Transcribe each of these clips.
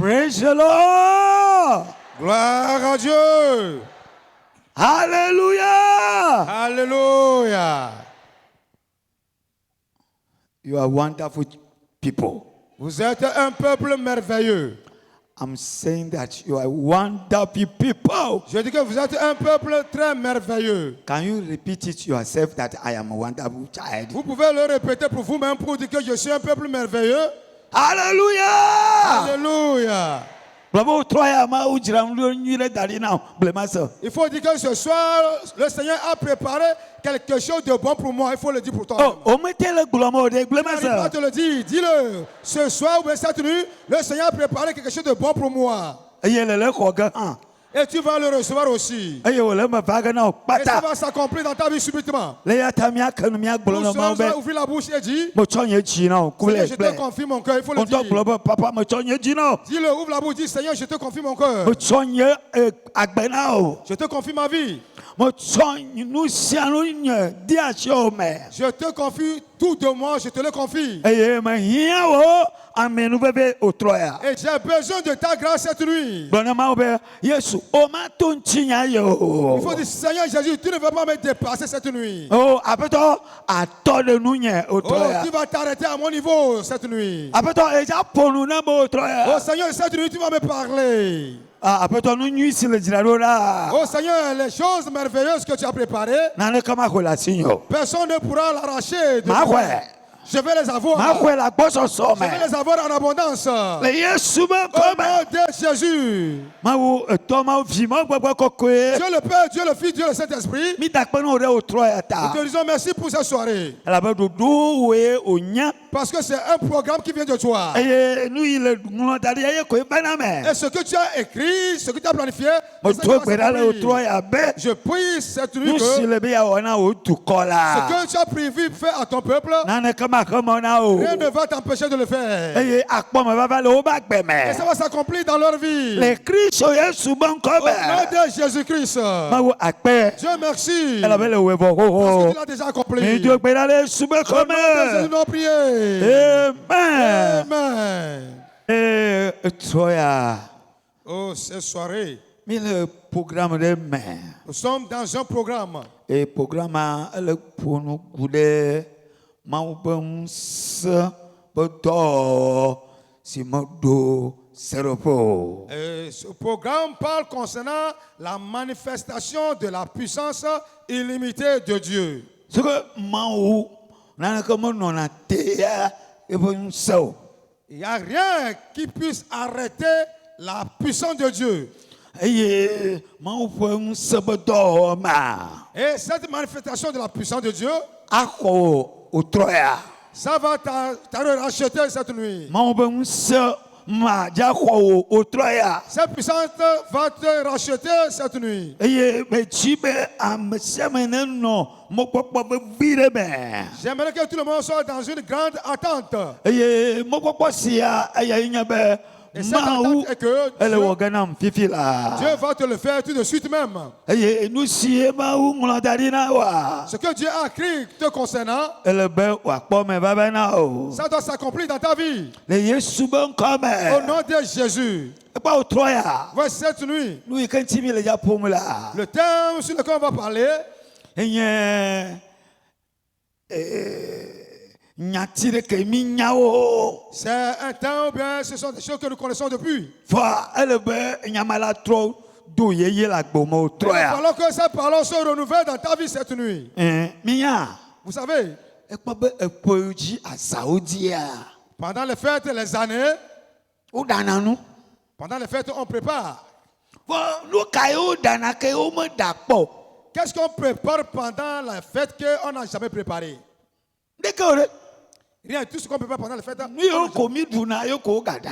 Praise the Lord. Gloire à Dieu. Hallelujah. Alléluia. You are wonderful people. Vous êtes un peuple merveilleux. I'm saying that you are wonderful people. Je dis que vous êtes un peuple très merveilleux. Can you repeat it yourself that I am a wonderful child? Vous pouvez le répéter pour vous-même pour dire que je suis un peuple merveilleux. Hallelujah. Alléluia. Il Il faut dire que ce soir, le Seigneur a préparé quelque chose de bon pour moi. Il faut le dire pour toi. Oh, mettez-le glomo de Je n'arrive pas à te le dire. Dis-le. Ce soir ou cette nuit, le Seigneur a préparé quelque chose de bon pour moi. Et tu vas le recevoir aussi. Et ça va s'accomplir dans ta vie subitement. Nous allons ouvrir la bouche et dire, Seigneur, je te confie mon cœur. Il faut le dire. Dis-le, ouvre la bouche, dis, Seigneur, je te confie mon cœur. Je te confie ma vie. Je te confie tout de moi, je te le confie. Et j'ai besoin de ta grâce cette nuit. Il faut dire, Seigneur Jésus, tu ne vas pas me dépasser cette nuit. Oh, tu vas t'arrêter à mon niveau cette nuit. Oh Seigneur, cette nuit, tu vas me parler. Oh Seigneur, les choses merveilleuses que tu as préparées, personne ne pourra l'arracher de moi. Je vais les avoir. Je vais les avoir en abondance. Au nom de Jésus. Dieu le Père, Dieu le Fils, Dieu le Saint-Esprit. Nous te disons merci pour cette soirée. Parce que c'est un programme qui vient de toi. Et ce que tu as écrit, ce que tu as planifié, je prie cette nuit que ce que tu as prévu faire à ton peuple, rien ne va t'empêcher de le faire. Et ça va s'accomplir dans leur vie. Au nom de Jésus-Christ. Dieu merci. Parce que tu l'as déjà accompli. Au nom de Jésus, nous avons prié. Amen. Oh, cette soirée, nous sommes dans un programme. Et programme pour nous goûter, ce programme parle concernant la manifestation de la puissance illimitée de Dieu. Il n'y a rien qui puisse arrêter la puissance de Dieu. Et cette manifestation de la puissance de Dieu, ça va te racheter cette nuit. Cette puissance va te racheter cette nuit. J'aimerais que tout le monde soit dans une grande attente. Et cette attente est que Dieu va te le faire tout de suite même. Ce que Dieu a écrit te concernant, ça doit s'accomplir dans ta vie. Au nom de Jésus. Voici cette nuit, le thème sur lequel on va parler, c'est un temps ou bien ce sont des choses que nous connaissons depuis. Il va falloir que ces paroles se renouvellent dans ta vie cette nuit. Vous savez, pendant les fêtes, les années, pendant les fêtes, on prépare. Qu'est-ce qu'on prépare pendant la fête qu'on n'a jamais préparé? Rien, tout ce qu'on prépare pendant les fêtes,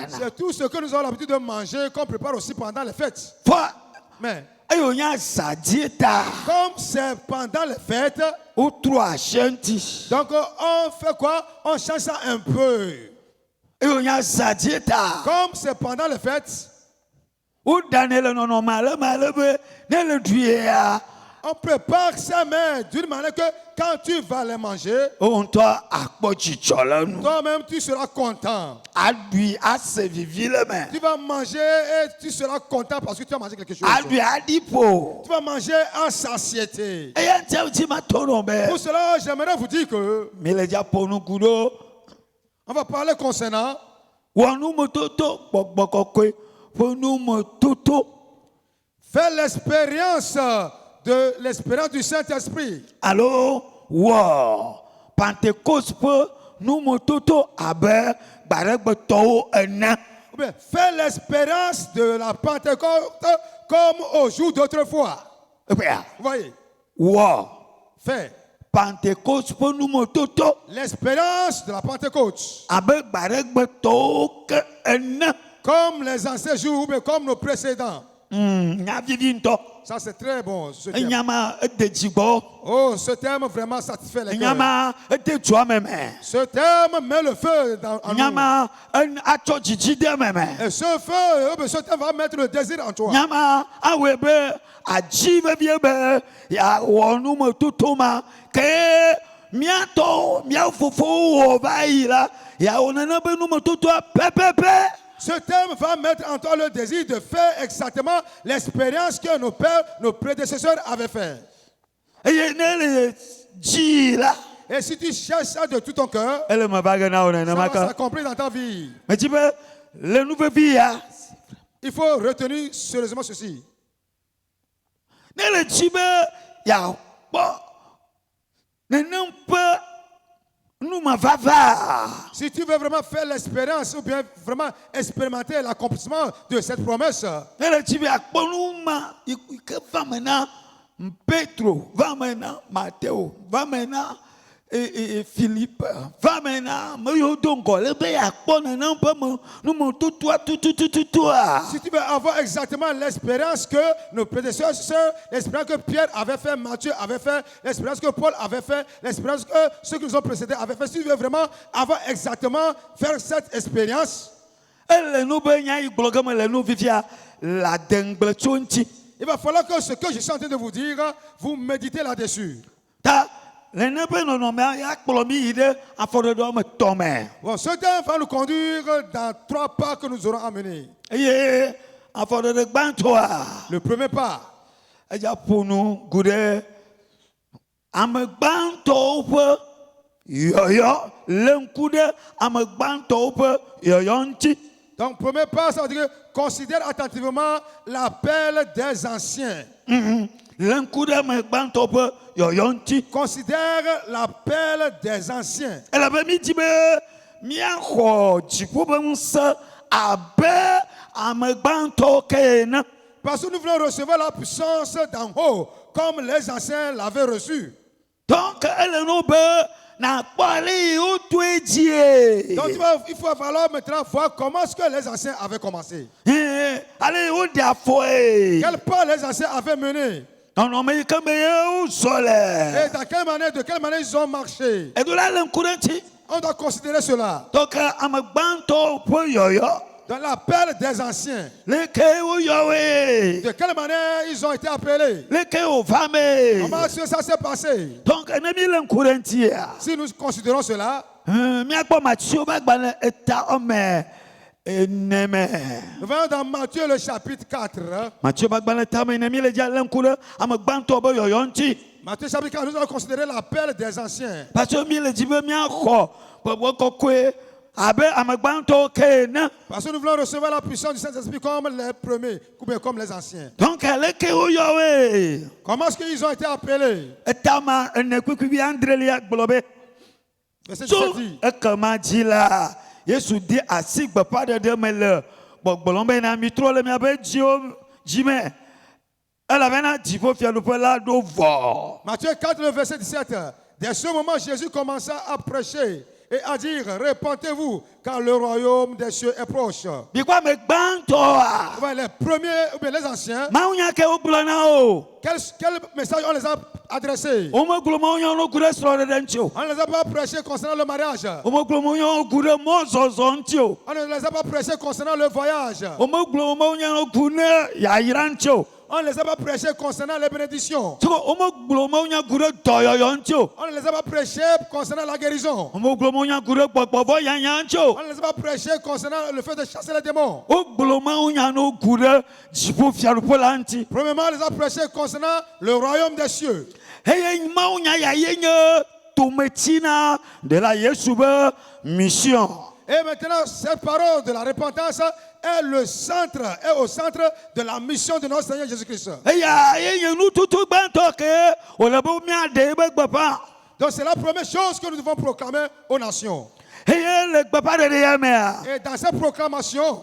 c'est tout ce que nous avons l'habitude de manger qu'on prépare aussi pendant les fêtes. Mais comme c'est pendant les fêtes, donc on fait quoi? On change ça un peu. Comme c'est pendant les fêtes, On prépare ses mains d'une manière que quand tu vas les manger, toi-même tu seras content. Tu vas manger et tu seras content parce que tu as mangé quelque chose. Tu vas manger à satiété. Pour cela, j'aimerais vous dire que on va parler concernant faire l'expérience de l'espérance du Saint-Esprit. Alors, wow, Pentecôte peut nous mototo abe baregbeto ena. Faire l'expérience de la Pentecôte comme au jour d'autrefois. Vous voyez? Wow. Faire Pentecôte peut nous mototo. L'expérience de la Pentecôte. Abe baregbeto ena. Comme les anciens jours, mais comme nos précédents. Ça c'est très bon. Ce terme. Oh, ce terme vraiment satisfait les cœurs. Ce terme met le feu en nous. Et ce feu, ce terme va mettre le désir en toi. Ce terme va mettre en toi le désir de faire exactement l'expérience que nos pères, nos prédécesseurs avaient fait. Et si tu cherches ça de tout ton cœur, ça va s'accomplir dans ta vie. Il faut retenir sérieusement ceci. Si tu veux vraiment faire l'expérience ou bien vraiment expérimenter l'accomplissement de cette promesse, Petro, va maintenant, Matteo, va maintenant, Philippe, va maintenant, si tu veux avoir exactement l'expérience que nos prédécesseurs, l'expérience que Pierre avait fait, Matthieu avait fait, l'expérience que Paul avait fait, l'expérience que ceux qui nous ont précédés avaient fait, si tu veux vraiment avoir exactement faire cette expérience, il va falloir que ce que je suis en train de vous dire, vous méditez là-dessus. Bon, ce temps va nous conduire dans 3 pas que nous aurons amenés. Le premier pas. Donc, premier pas, ça veut dire considère attentivement l'appel des anciens. Considère l'appel des anciens. Parce que nous voulons recevoir la puissance d'en haut, comme les anciens l'avaient reçu. Donc, il faut falloir maintenant voir comment est-ce que les anciens avaient commencé. Quel pas les anciens avaient mené. Et de quelle manière ils ont marché. On doit considérer cela. Dans l'appel des anciens. De quelle manière ils ont été appelés. Comment est-ce que ça s'est passé. Si nous considérons cela, nous voyons dans Matthieu le chapitre 4. Matthieu chapitre 4, nous allons considérer l'appel des anciens. Parce que nous voulons recevoir la puissance du Saint-Esprit comme les premiers, comme les anciens. Donc, comment est-ce qu'ils ont été appelés? Verset 17 dit. Yesu dit à Sigba pas de demele bolombe na mitro le mi abe jime elle avait na divo fia le la do vo. Matthieu 4 le verset 17. Dès ce moment Jésus commença à prêcher et à dire répentez-vous car le royaume des cieux est proche. Bi kwa me gbanto a. Les premiers ou bien les anciens. Ma unya ke oblana o. Quel message on les a adressés? On ne les a pas prêchés concernant le mariage. On ne les a pas prêchés concernant le voyage. On On ne les a pas prêchés concernant les bénédictions. On ne les a pas prêchés concernant la guérison. On ne les a pas prêchés concernant le fait de chasser les démons. Premièrement, on les a prêchés concernant le royaume des cieux. de la mission. Et maintenant, cette parole de la repentance est au centre de la mission de notre Seigneur Jésus-Christ. Donc c'est la première chose que nous devons proclamer aux nations. Et dans cette proclamation,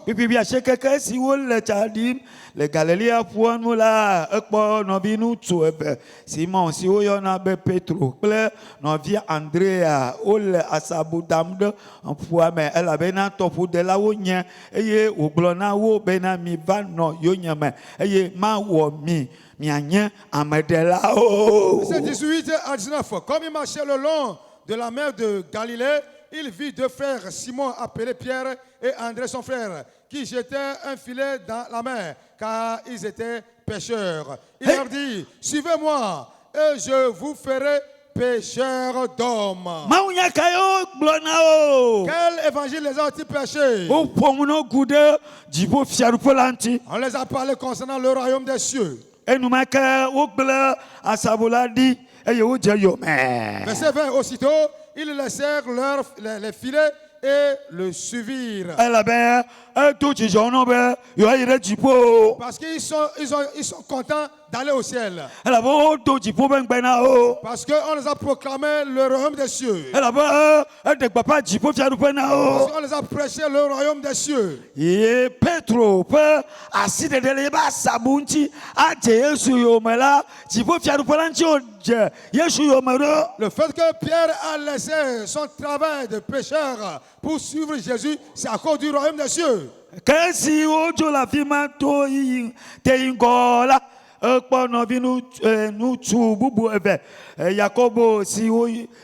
les Galiléens pour nous là, Simon, si on y en a Petro, Novi Andrea, Ole Asabudamde, en foi, mais elle a bien topu de la ounia, et au glona ou benami vano yonyame, et ma womi, mianya, amedela o. Verset 18 à 19. Comme il marchait le long de la mer de Galilée, il vit deux frères, Simon appelé Pierre et André son frère, qui jetaient un filet dans la mer, car ils étaient pêcheurs. Il leur dit, suivez-moi, et je vous ferai pêcheurs d'hommes. Quel évangile les a-t-il prêché? On les a parlé concernant le royaume des cieux. Verset 20, aussitôt, ils laissèrent les filets et le suivirent. Parce qu'ils sont contents d'aller au ciel. Parce qu'on les a proclamé le royaume des cieux. Parce qu'on les a prêché le royaume des cieux. Le fait que Pierre a laissé son travail de pécheur pour suivre Jésus, c'est à cause du royaume des cieux. Jacobo si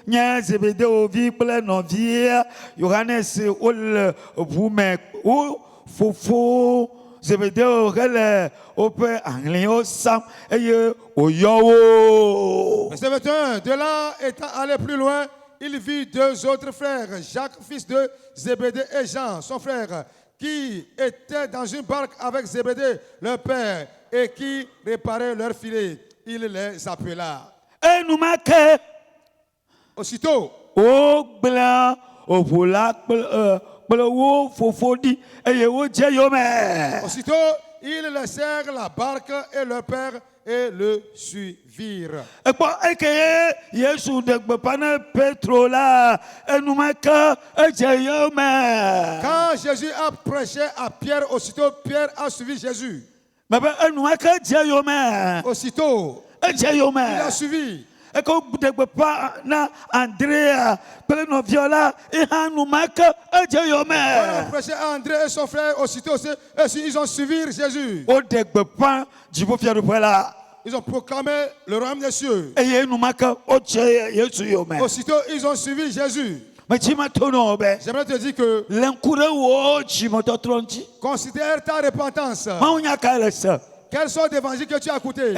nya Zebedeo vi ple novia Johannes ol vume o fofo Zebedeo hele ope anglio sam eye oyo. Verset 21. De là étant allé plus loin, il vit deux autres frères, Jacques fils de Zébédée et Jean son frère, qui étaient dans une barque avec Zébédée leur père et qui réparaient leur filet. Il les appela. Aussitôt, ils laissèrent la barque et leur père et le suivirent. Quand Jésus a prêché à Pierre, aussitôt Pierre a suivi Jésus. Aussitôt, il a suivi. Andrea, On a prêché à André et son frère, aussitôt ils ont suivi Jésus. Ils ont proclamé le royaume des cieux. Aussitôt ils ont suivi Jésus. J'aimerais te dire que considère ta repentance. Quels sont les évangiles que tu as écoutés? Et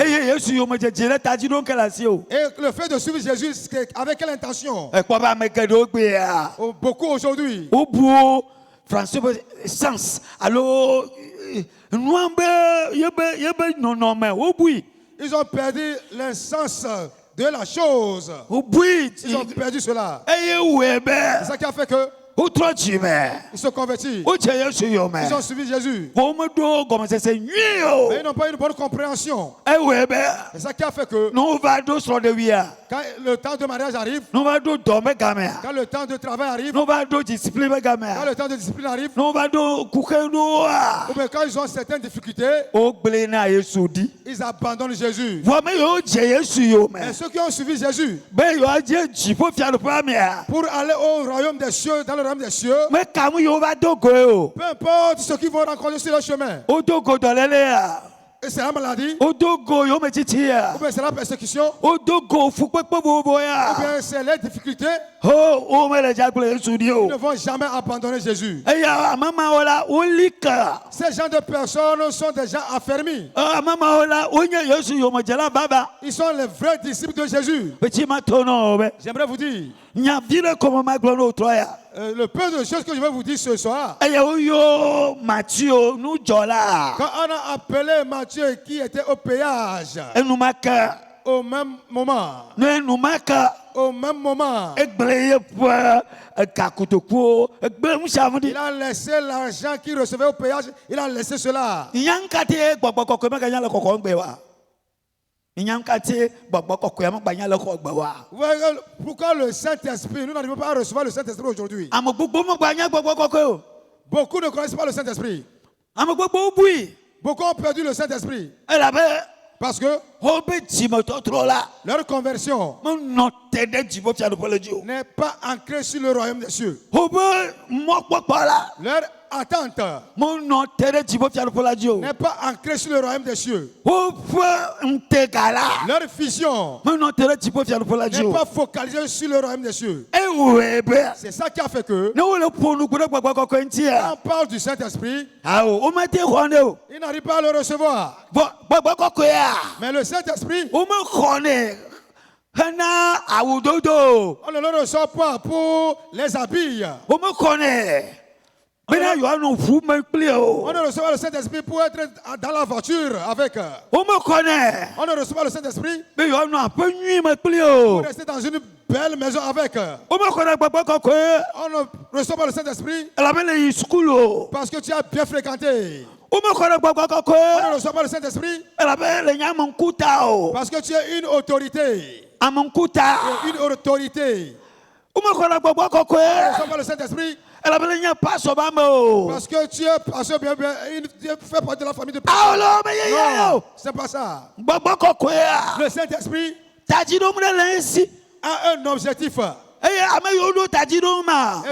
le fait de suivre Jésus, avec quelle intention? Beaucoup aujourd'hui. Ils ont perdu l'essence de la chose. Ils ont perdu cela. C'est ça qui a fait que ils sont convertis. Ils ont suivi Jésus. Mais ils n'ont pas eu une bonne compréhension. C'est ça qui a fait que quand le temps de mariage arrive, quand le temps de travail arrive, quand le temps de discipline arrive, ou bien quand ils ont certaines difficultés, ils abandonnent Jésus. Et ceux qui ont suivi Jésus pour aller au royaume des cieux, dans le royaume des cieux, peu importe ce qu'ils vont rencontrer sur le chemin, et c'est la maladie, ou bien c'est la persécution, ou bien c'est les difficultés, Oh, mais les gens Ils ne vont jamais abandonner Jésus. Ces gens de personnes sont des gens affermis. Ils sont les vrais disciples de Jésus. J'aimerais vous dire le peu de choses que je vais vous dire ce soir. Quand on a appelé Matthieu qui était au péage, au même moment, il a laissé l'argent qu'il recevait au péage, il a laissé cela. Pourquoi le Saint-Esprit, nous n'arrivons pas à recevoir le Saint-Esprit aujourd'hui? Beaucoup ne connaissent pas le Saint-Esprit. Beaucoup ont perdu le Saint-Esprit. Parce que leur conversion n'est pas ancrée sur le royaume des cieux. Leur attente n'est pas ancrée sur le royaume des cieux. Leur vision n'est pas focalisée sur le royaume des cieux. C'est ça qui a fait que quand on parle du Saint-Esprit, il n'arrive pas à le recevoir. Mais le Saint-Esprit, on ne le reçoit pas pour les habits. On ne reçoit le Saint-Esprit pour être dans la voiture avec. On ne reçoit le Saint-Esprit pour rester dans une belle maison avec. On ne reçoit pas le Saint-Esprit parce que tu as bien fréquenté. On ne reçoit pas le Saint-Esprit parce que tu es une autorité. Une autorité. On ne reçoit pas le Saint-Esprit parce que tu es tu fais partie de la famille de personnes. Non, c'est pas ça. Le Saint-Esprit a un objectif. Et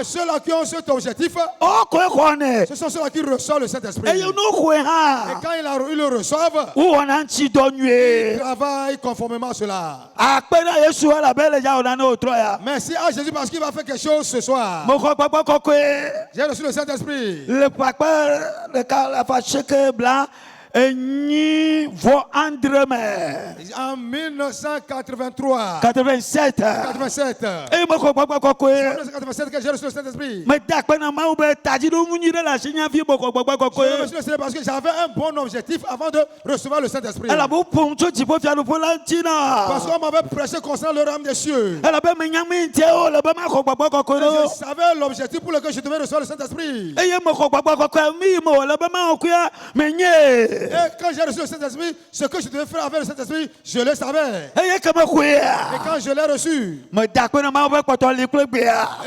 ceux-là qui ont cet objectif, ce sont ceux-là qui reçoivent le Saint-Esprit. Et quand ils le reçoivent, ils travaillent conformément à cela. Merci à Jésus parce qu'il va faire quelque chose ce soir. J'ai reçu le Saint-Esprit. En 1983, 87, que j'ai reçu le Saint-Esprit. Parce que j'avais un bon objectif avant de recevoir le Saint-Esprit. Parce qu'on m'avait prêché concernant le royaume des cieux. Je savais l'objectif pour lequel je devais recevoir le Saint-Esprit. Et quand j'ai reçu le Saint-Esprit, ce que je devais faire avec le Saint-Esprit, je le savais. Et quand je l'ai reçu, et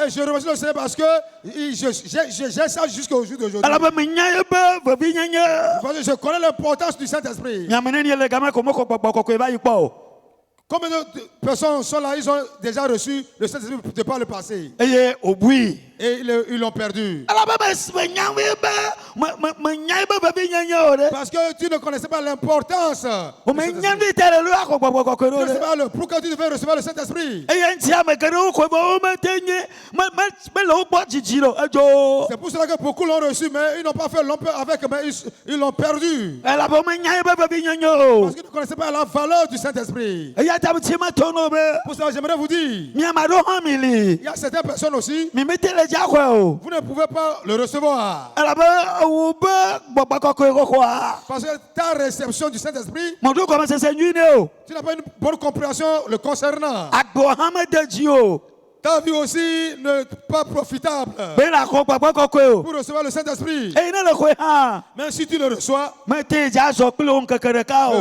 je remercie le Seigneur parce que j'ai ça jusqu'au jour d'aujourd'hui. Parce que je connais l'importance du Saint-Esprit. Combien de personnes sont là, ils ont déjà reçu le Saint-Esprit de par le passé? Et ils l'ont perdu. Parce que tu ne connaissais pas l'importance. Tu ne sais pas pourquoi tu devais recevoir le Saint-Esprit. C'est pour cela que beaucoup l'ont reçu, mais ils n'ont pas fait l'empire avec, mais ils l'ont perdu. Parce qu'ils ne connaissaient pas la valeur du Saint-Esprit. Pour cela, j'aimerais vous dire, il y a certaines personnes aussi, vous ne pouvez pas le recevoir. Parce que ta réception du Saint-Esprit, tu n'as pas une bonne compréhension le concernant. Ta vie aussi n'est pas profitable pour recevoir le Saint-Esprit. Même si tu le reçois, le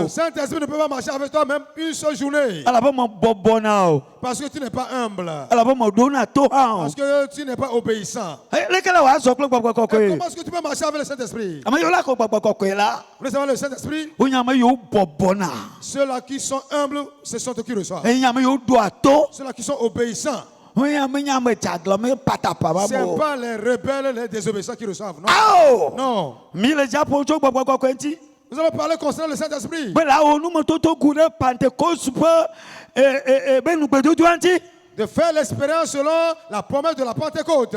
Saint-Esprit ne peut pas marcher avec toi même une seule journée. Parce que tu n'es pas humble. Parce que tu n'es pas obéissant. Comment est-ce que tu peux marcher avec le Saint-Esprit? Vous voulez savoir le Saint-Esprit? Ceux-là qui sont humbles, ce sont eux qui reçoivent. Ceux-là qui sont obéissants, c'est pas les rebelles, les désobéissants qui reçoivent. Non. Nous allons parler concernant le Saint-Esprit. de faire l'expérience selon la promesse de la Pentecôte.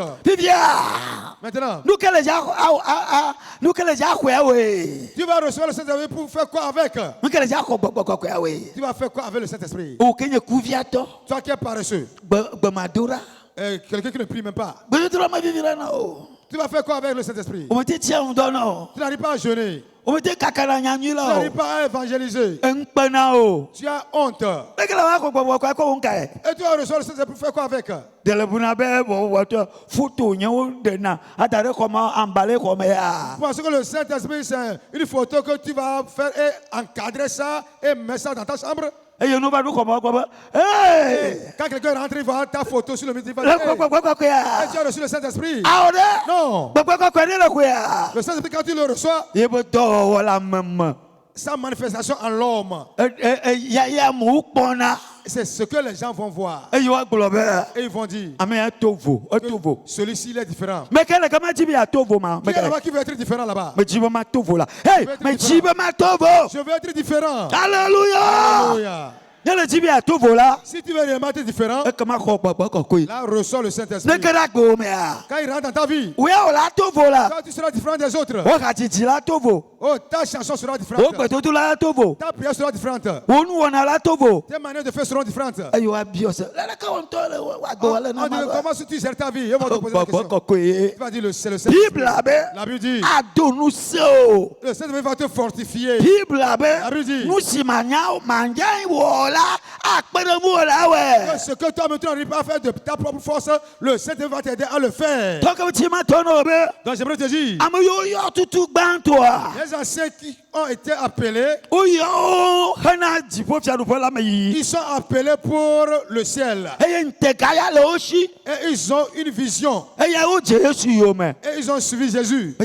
Maintenant, tu vas recevoir le Saint-Esprit pour faire quoi avec? Tu vas faire quoi avec le Saint-Esprit? Toi qui es paresseux, quelqu'un qui ne prie même pas, tu vas faire quoi avec le Saint-Esprit? Tu n'arrives pas à jeûner. Tu n'arrives pas à évangéliser. Tu as honte. Et tu vas recevoir le Saint-Esprit pour faire quoi avec? Parce que le Saint-Esprit, c'est une photo que tu vas faire et encadrer ça et mettre ça dans ta chambre. Quand quelqu'un rentre, il voit ta photo sur le mur, il va dire, hey, tu as reçu le Saint-Esprit? Non. Le Saint-Esprit, quand tu le reçois, sa manifestation en l'homme, c'est ce que les gens vont voir. Et ils vont dire, celui-ci il est différent. Qui est là-bas qui veut être différent là-bas? Je veux être différent. Alléluia. Si tu veux réellement être différent, là reçois le Saint-Esprit. Quand il rentre dans ta vie, toi tu seras différent des autres. Oh, ta chanson sera différente. Ta prière sera différente. Tes manières de faire seront différentes. Comment tu gères ta vie? Ils vont te poser la question. Tu vas dire c'est le Saint-Esprit. La Bible dit le Saint-Esprit va te fortifier. La Bible dit ce que toi tu n'arrives pas à faire de ta propre force, le Saint-Esprit va t'aider à le faire. Donc j'aimerais te dire, les anciens qui ont été appelés, ils sont appelés pour le ciel. Et ils ont une vision. Et ils ont suivi Jésus.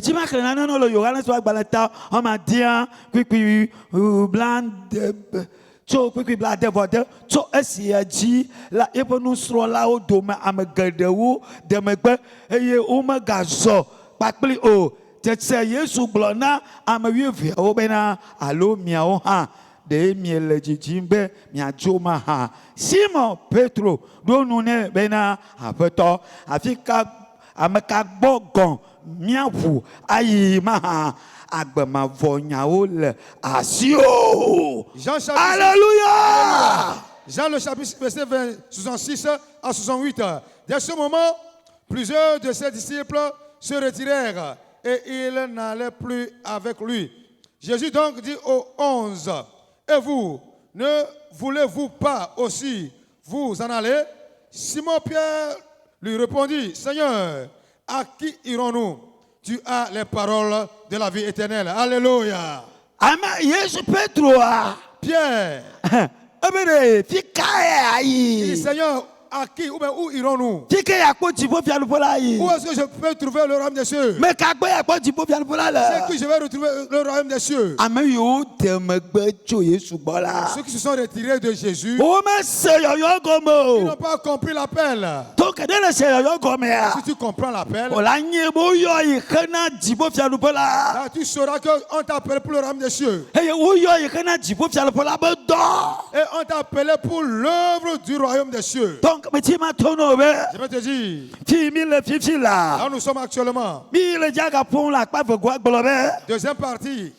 Tso kpekpe bla de vɔ de tso esi dzi la eƒe nusrɔ̃lawo dome ame geɖewo demegbe eye womegazɔ kpakpli o. Tete Yesu gblɔ na ame wuieveawo bena alo miawo hã ɖe miele dzidzim be miadzo ma hã. Simon Petro ɖo nu nɛ bena aƒetɔ afi ka ame ka gbɔ gɔ̃ miaʋu ayi ma hã. Alléluia. Jean le chapitre verset 66 à 68. Dès ce moment, plusieurs de ses disciples se retirèrent et ils n'allaient plus avec lui. Jésus donc dit aux 11, et vous, ne voulez-vous pas aussi vous en aller? Simon Pierre lui répondit, Seigneur, à qui irons-nous? Tu as les paroles de la vie éternelle. Alléluia. Pierre. Il dit, Seigneur, à qui ou bien où irons-nous? Où est-ce que je peux trouver le royaume des cieux? C'est que je vais retrouver le royaume des cieux. Ceux qui se sont retirés de Jésus, ils n'ont pas compris l'appel. Si tu comprends l'appel, là tu sauras qu'on t'appelle pour le royaume des cieux. Et on t'appelait pour l'œuvre du royaume des cieux. Je vais te dire, là nous sommes actuellement. Deuxième partie.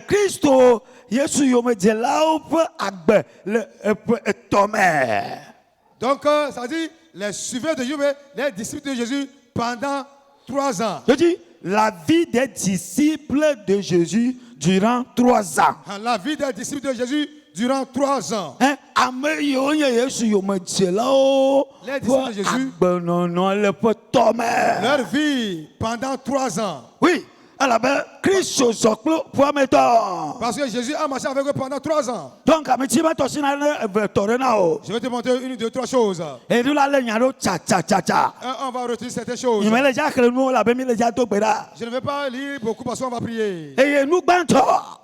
Christo Yesu yomedzelawo ƒe agbe le eƒe etɔme. Donc ça dit les suiveurs de Jésus, les disciples de Jésus pendant 3 ans. Je dis la vie des disciples de Jésus durant 3 ans. La vie des disciples de Jésus durant 3 ans. Les disciples de Jésus, leur vie pendant 3 ans. Oui. Parce que Jésus a marché avec eux pendant 3 ans. Donc, je vais te montrer 1 ou 2, 3 choses. Et on va retenir certaines choses. Je ne vais pas lire beaucoup parce qu'on va prier. La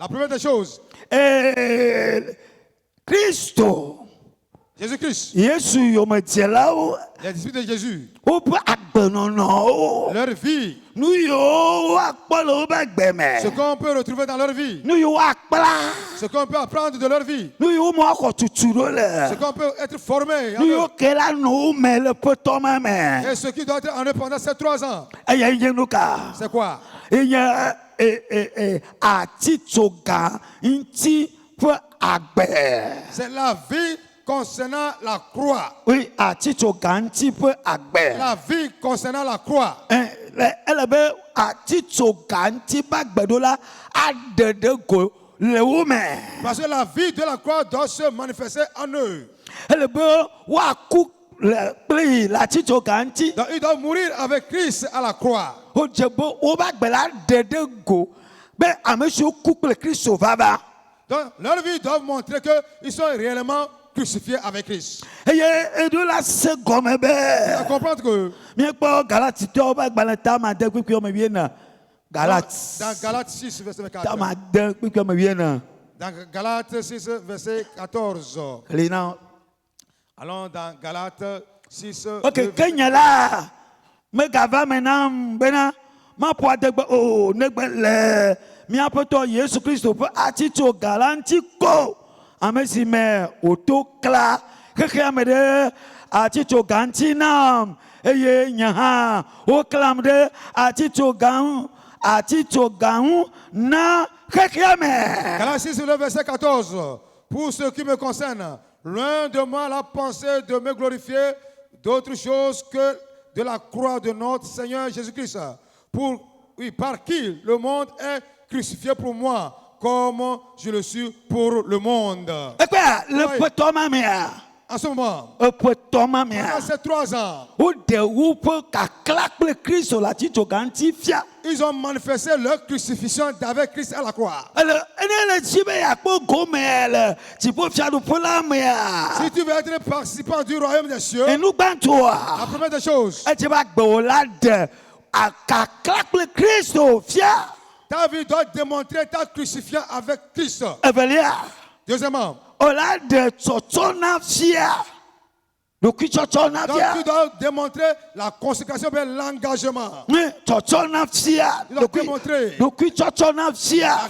première des choses. Jésus-Christ. Les disciples de Jésus. Leur vie. Ce qu'on peut retrouver dans leur vie. Ce qu'on peut apprendre de leur vie. Ce qu'on peut être formé. Et ce qui doit être en eux pendant ces 3 ans. C'est quoi? C'est la vie concernant la croix. Oui, la vie concernant la croix. Parce que la vie de la croix doit se manifester en eux. Donc, ils doivent mourir avec Christ à la croix. Donc, leur vie doit montrer qu'ils sont réellement crucifiés avec Christ. Et à comprendre que dans Galates 6, verset 4. Dans Galates 6, verset 14. Allons dans Galates 6. Ok, Kenyala. Me gava maintenant, bena, ma poade oh, negbele, mi apoto Yesu Christo pe atito galanti ko, amesi me otokla, keke amede atito gantinam, eye nyaha, oklamde atito gan na keke ame. Galates 6, verset 14. Pour ce qui me concerne, loin de moi la pensée de me glorifier d'autre chose que de la croix de notre Seigneur Jésus-Christ, par qui le monde est crucifié pour moi, comme je le suis pour le monde. En ce moment, pendant ces 3 ans, ils ont manifesté leur crucifixion avec Christ à la croix. Si tu veux être participant du royaume des cieux, la première des choses, ta vie doit démontrer ta crucifixion avec Christ. Deuxièmement, donc tu dois démontrer la consécration et l'engagement. Tu dois démontrer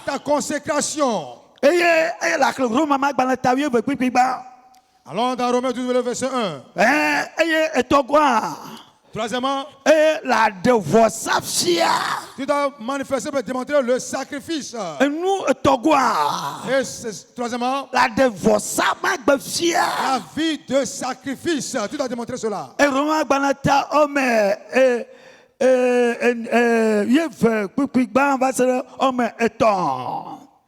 ta consécration. Allons dans Romains 12, verset 1. Troisièmement, tu dois manifester pour démontrer le sacrifice. Et troisièmement, la vie de sacrifice. Tu dois démontrer cela.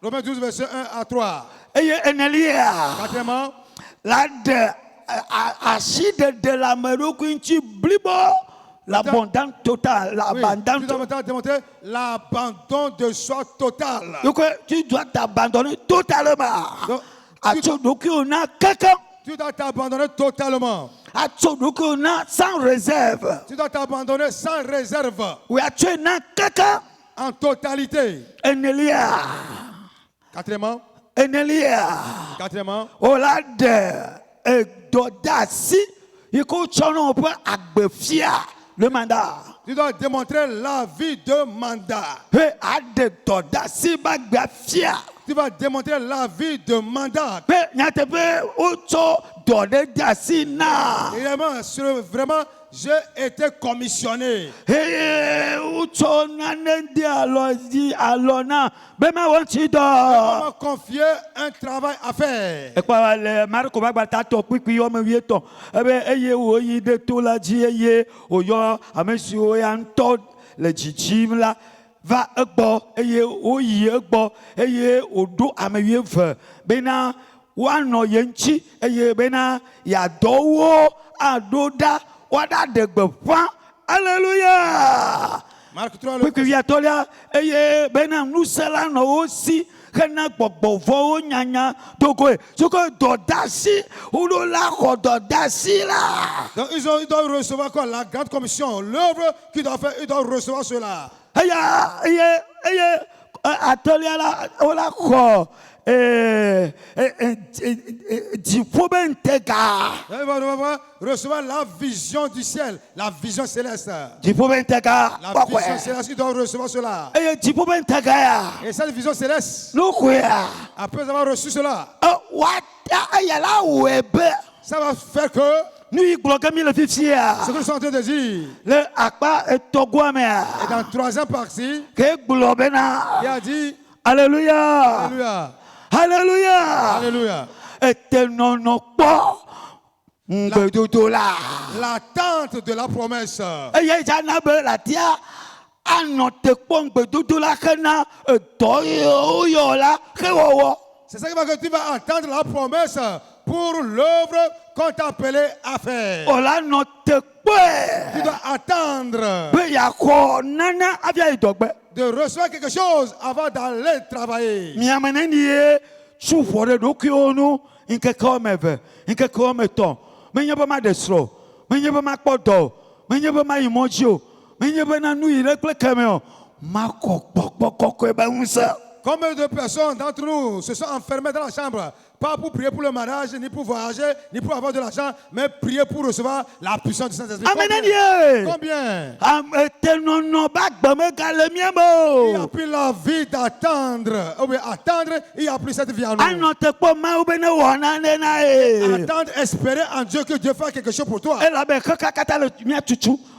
Romains 12, verset 1 à 3. Quatrièmement, l'abandon total, tu dois démontrer l'abandon de soi total. Donc tu dois t'abandonner totalement. Tu dois t'abandonner totalement. Sans réserve. Tu dois t'abandonner sans réserve. En totalité. Quatrièmement, le mandat. Tu dois démontrer la vie de mandat. Tu vas démontrer la vie de mandat. Vraiment, j'ai été commissionné. On m'a confié un travail à faire. Va egbo eye oyi egbo eye odo ameyeve bena wano yenchi eye bena yadowo adoda wada degbefa. Alléluia. Marc 3 le eye bena nusela no osi kana gbogbovo nyanya togo soko dodasi ulola kododasi la. Donc ils doivent recevoir quoi? La grande commission, l'œuvre qu'ils doivent faire, ils doivent recevoir cela. Atolia la ola ko recevoir la vision du ciel, la vision céleste. La vision céleste, il doit recevoir cela. Et cette vision céleste, après avoir reçu cela, ça va faire que ce que nous sommes en train de dire. Et dans la troisième partie, il a dit Alléluia. Alléluia. Alléluia. Alléluia. L'attente de la promesse. C'est ça qui va que tu vas attendre la promesse pour l'œuvre qu'on t'a appelé à faire. Tu dois attendre de recevoir quelque chose avant d'aller travailler. Combien de personnes d'entre nous se sont enfermées dans la chambre, pas pour prier pour le mariage, ni pour voyager, ni pour avoir de l'argent, mais prier pour recevoir la puissance du Saint-Esprit. Combien? Il a pris la vie d'attendre. Ou bien attendre, il a pris cette vie en nous. Attendre, espérer en Dieu que Dieu fasse quelque chose pour toi.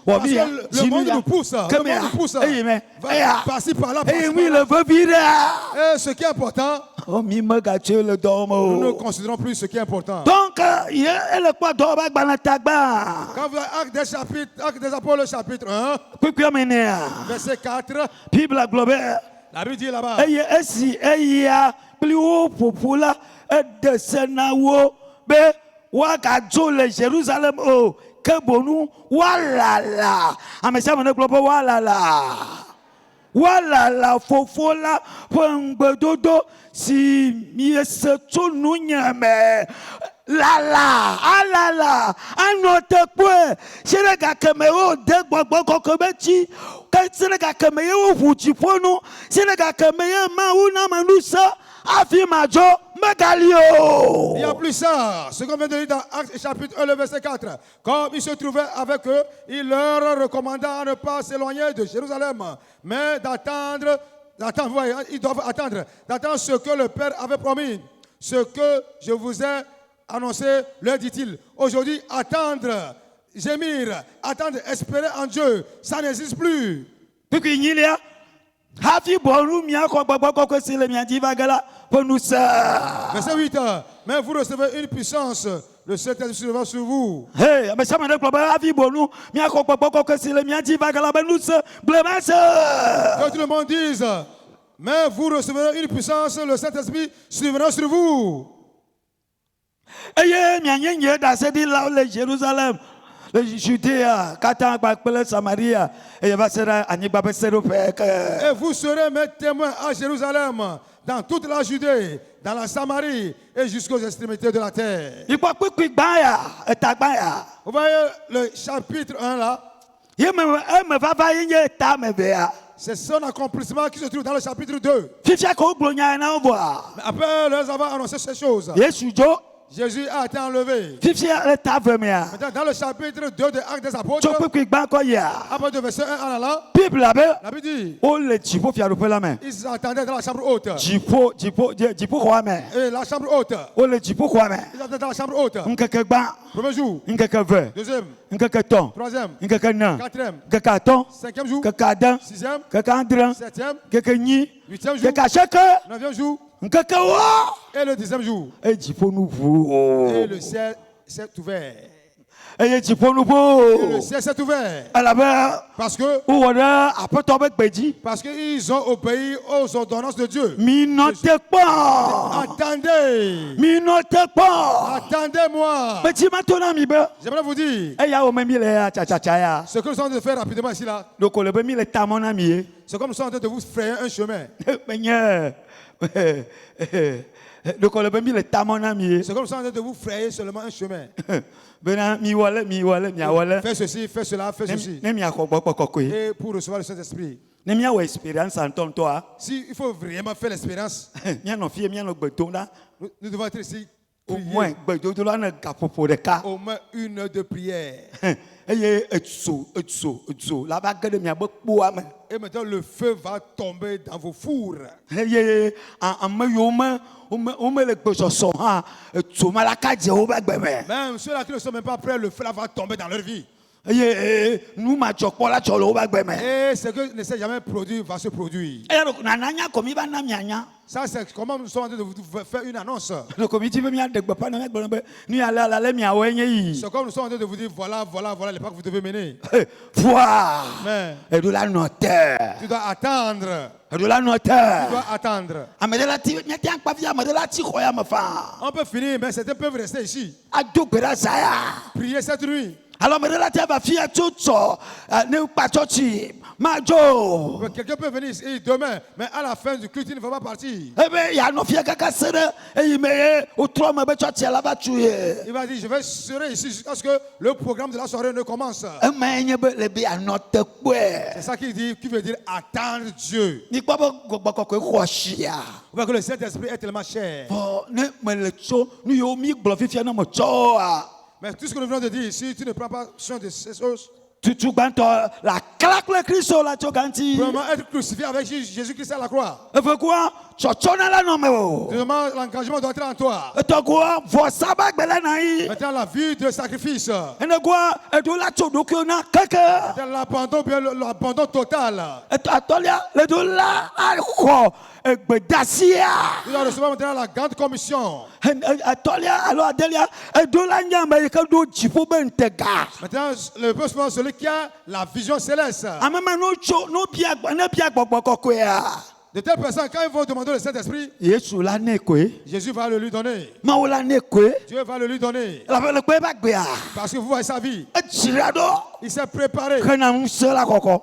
Parce que le monde nous pousse. Le monde nous pousse. Par-ci, par-là, et ce qui est important, nous ne considérons plus ce qui est important. Donc, quand vous avez Actes des Apôtres, chapitre 1, verset 4, la Bible dit là-bas. Jérusalem Kebonu walala amesema ne globo walala fofola pengbedodo si miesetu nyame lala alala anotekwe serega kemeo de gbogbo kokobechi serega kemeo huchifonu serega kemeo mauna manusa afimajo megalio. Il y a plus ça. Ce qu'on vient de lire dans Actes chapitre 1, le verset 4. Comme il se trouvait avec eux, il leur recommanda à ne pas s'éloigner de Jérusalem, mais d'attendre, ils doivent attendre ce que le Père avait promis. Ce que je vous ai annoncé, leur dit-il. Aujourd'hui, attendre, gémir, attendre, espérer en Dieu, ça n'existe plus. Verset 8. Mais vous recevez une puissance, le Saint-Esprit sera sur vous. Que tout le monde dise, mais vous recevrez une puissance, le Saint-Esprit sera sur vous. Jérusalem, le Judée, Samarie, et vous serez mes témoins à Jérusalem, dans toute la Judée, dans la Samarie et jusqu'aux extrémités de la terre. Vous voyez le chapitre 1 là? C'est son accomplissement qui se trouve dans le chapitre 2. Après leur avoir annoncé ces choses, Jésus a été enlevé. Maintenant, dans le chapitre 2 de Actes des Apôtres, après de verset 1 en allant, la Bible dit, ils s'attendaient dans la chambre haute. Et la chambre haute. Ils attendaient dans la chambre haute. Premier jour. Deuxième. Troisième. Quatrième. Cinquième jour. Sixième. Septième. Huitième jour. Neuvième jour. Et le 10e jour. Et le ciel s'est ouvert. Et le ciel s'est ouvert. Parce qu'ils ont obéi aux ordonnances de Dieu. Attendez-moi. J'aimerais vous dire ce que nous sommes de faire rapidement ici là. C'est comme nous sommes en train de vous frayer un chemin. C'est comme nous sommes en train de vous frayer seulement un chemin. Fais ceci, fais cela, fais ceci. Et pour recevoir le Saint-Esprit. Si il faut vraiment faire l'expérience, nous devons être ici. Au moins 1 heure de prière. Et maintenant le feu va tomber dans vos fours. Même ceux-là qui ne sont même pas prêts, le feu là va tomber dans leur vie. Et ce que ne s'est jamais produit va se produire. Ça, c'est comment nous sommes en train de vous faire une annonce. C'est comme nous sommes en train de vous dire voilà les pas que vous devez mener. Mais tu dois attendre. Tu dois attendre. On peut finir, mais certains peuvent rester ici. Prier cette nuit. Alors, quelqu'un peut venir ici demain, mais à la fin du culte, il ne va pas partir. Il va dire, je serai ici jusqu'à ce que le programme de la soirée ne commence. C'est ça qu'il dit, qui veut dire attendre Dieu. Parce que le Saint-Esprit est tellement cher. Mais tout ce que nous venons de dire, si tu ne prends pas soin de ces choses, vraiment être crucifié avec Jésus-Christ à la croix. L'engagement doit être en toi. Maintenant la vie de sacrifice. L'abandon, bien l'abandon total. Tu dois recevoir maintenant la grande commission. Maintenant, le peuple, celui qui a la vision céleste. De telles personnes, quand ils vont demander le Saint-Esprit, Jésus va le lui donner. Dieu va le lui donner. Parce que vous voyez sa vie. Il s'est préparé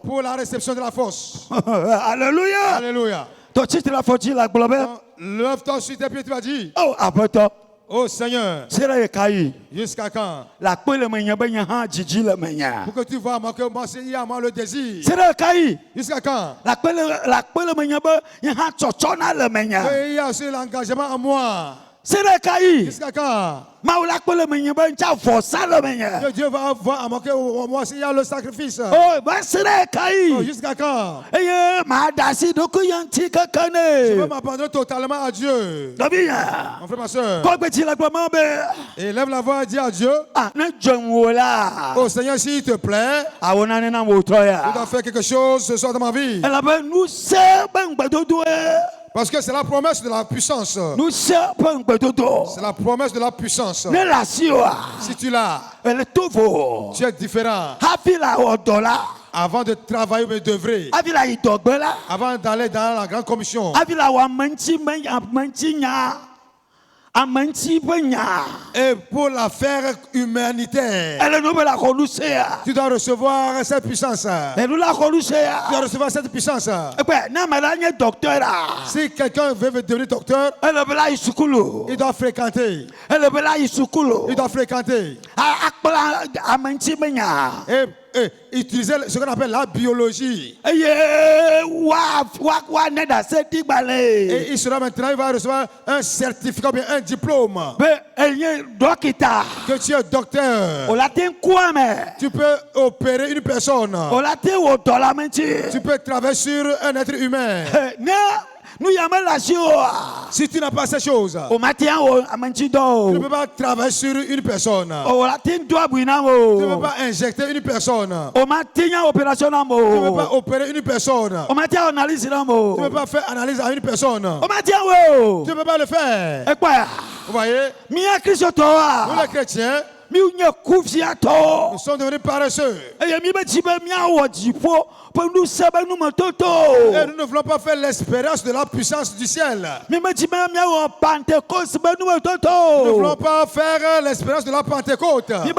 pour la réception de la force. Alléluia. Alléluia. Lève-toi sur tes pieds, tu vas dire. Oh Seigneur, jusqu'à quand? Pour que tu vois que moi, il y a moi le désir. Jusqu'à quand? Il y a aussi l'engagement en moi. Jusqu'à quand? Dieu va voir à moi s'il y a le sacrifice. Jusqu'à quand? Je veux m'abandonner totalement à Dieu. Mon frère, ma soeur. Et lève la voix et dis à Dieu. Oh Seigneur, s'il te plaît, tu dois faire quelque chose ce soir dans ma vie. Parce que c'est la promesse de la puissance. C'est la promesse de la puissance. Si tu l'as, tu es différent. Avant de travailler ou d'œuvrer, avant d'aller dans la grande commission, et pour l'affaire humanitaire, tu dois recevoir cette puissance. Tu dois recevoir cette puissance. Si quelqu'un veut devenir docteur, il doit fréquenter. Il doit fréquenter. Et utiliser ce qu'on appelle la biologie. Et il sera maintenant, il va recevoir un certificat, bien un diplôme. Que tu es docteur. Tu peux opérer une personne. Tu peux travailler sur un être humain. Si tu n'as pas ces choses, tu ne peux pas travailler sur une personne. Tu ne peux pas injecter une personne. Tu ne peux pas opérer une personne. Tu ne peux pas faire analyse à une personne. Tu ne peux pas le faire. Vous voyez? Nous les chrétiens, Nous sommes devenus paresseux. Et nous ne voulons pas faire l'espérance de la puissance du ciel. Nous ne voulons pas faire l'espérance de la Pentecôte. Nous ne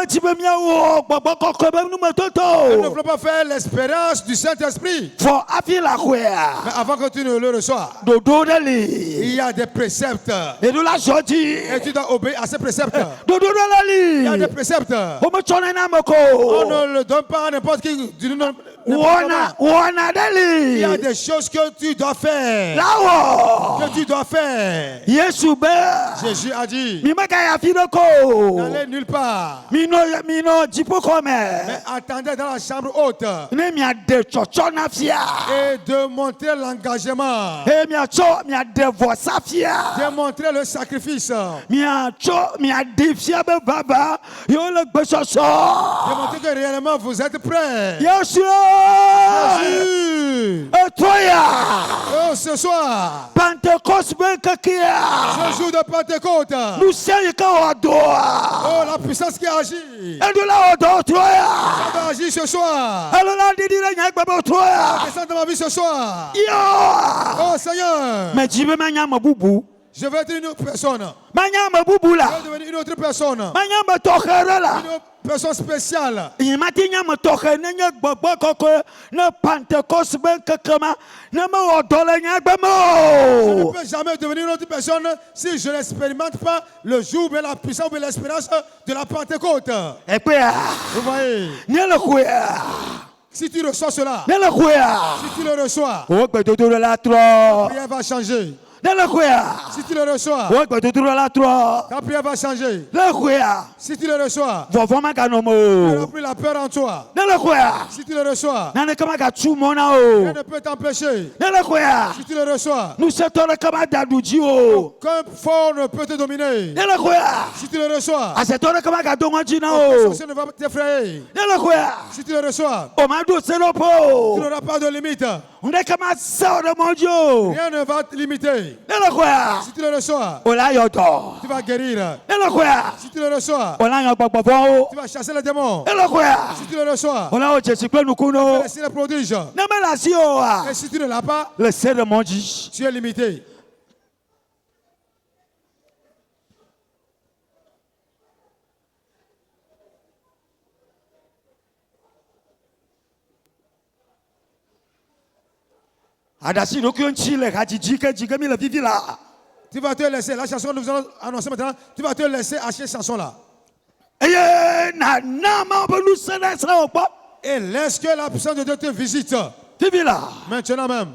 voulons pas faire l'espérance du Saint-Esprit. Mais avant que tu ne le reçois, il y a des préceptes. Et tu dois obéir à ces préceptes. Il y a des préceptes. On ne le donne pas à n'importe qui. Il y a des choses que tu dois faire. Que tu dois faire. Jésus a dit, n'allez nulle part. Mais attendez dans la chambre haute. Et de montrer l'engagement. De montrer le sacrifice. De montrer que réellement vous êtes prêts. Jésus. Oh, ce soir, ce jour de Pentecôte, oh, la puissance qui agit, ça va agir ce soir. Descends dans ma vie ce soir. Oh Seigneur, je vais être une autre personne. Je vais devenir une autre personne. Une personne spéciale. Je ne peux jamais devenir une autre personne si je n'expérimente pas le jour, mais la puissance et l'espérance de la Pentecôte. Vous voyez? Si tu reçois cela, si tu le reçois, la prière va changer. Si tu le reçois, ta prière va changer. Si tu le reçois, tu n'auras plus la peur en toi. Si tu le reçois, rien ne peut t'empêcher. Si tu le reçois, aucun fort ne peut te dominer. Si tu le reçois, aucun sorcier ne va t'effrayer. Si tu le reçois, tu n'auras pas de limite. Rien ne va te limiter. Si tu le reçois, tu vas guérir. Si tu le reçois, tu vas chasser les démons. Si tu le reçois, tu vas laisser les prodiges. Et si tu ne l'as pas, tu es limité. Tu vas te laisser, la chanson que nous allons annoncer maintenant, tu vas te laisser acheter cette chanson-là. Et laisse que la puissance de Dieu te visite. Maintenant même.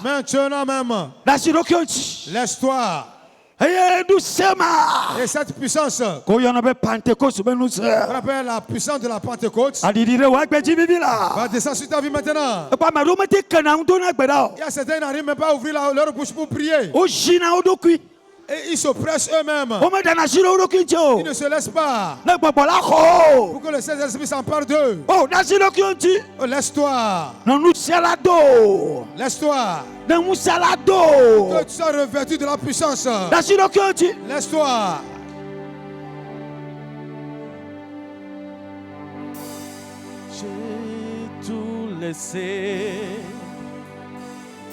Maintenant même. Laisse-toi. Et cette puissance, on appelle la puissance de la Pentecôte, va descendre sur ta vie maintenant. Il y a certains qui n'arrivent même pas à ouvrir leur bouche pour prier. Et ils se pressent eux-mêmes. Ils ne se laissent pas. Pour que le Saint-Esprit s'empare d'eux. Oh, laisse-toi. Laisse-toi. Que tu sois revêtu de la puissance. Laisse-toi. J'ai tout laissé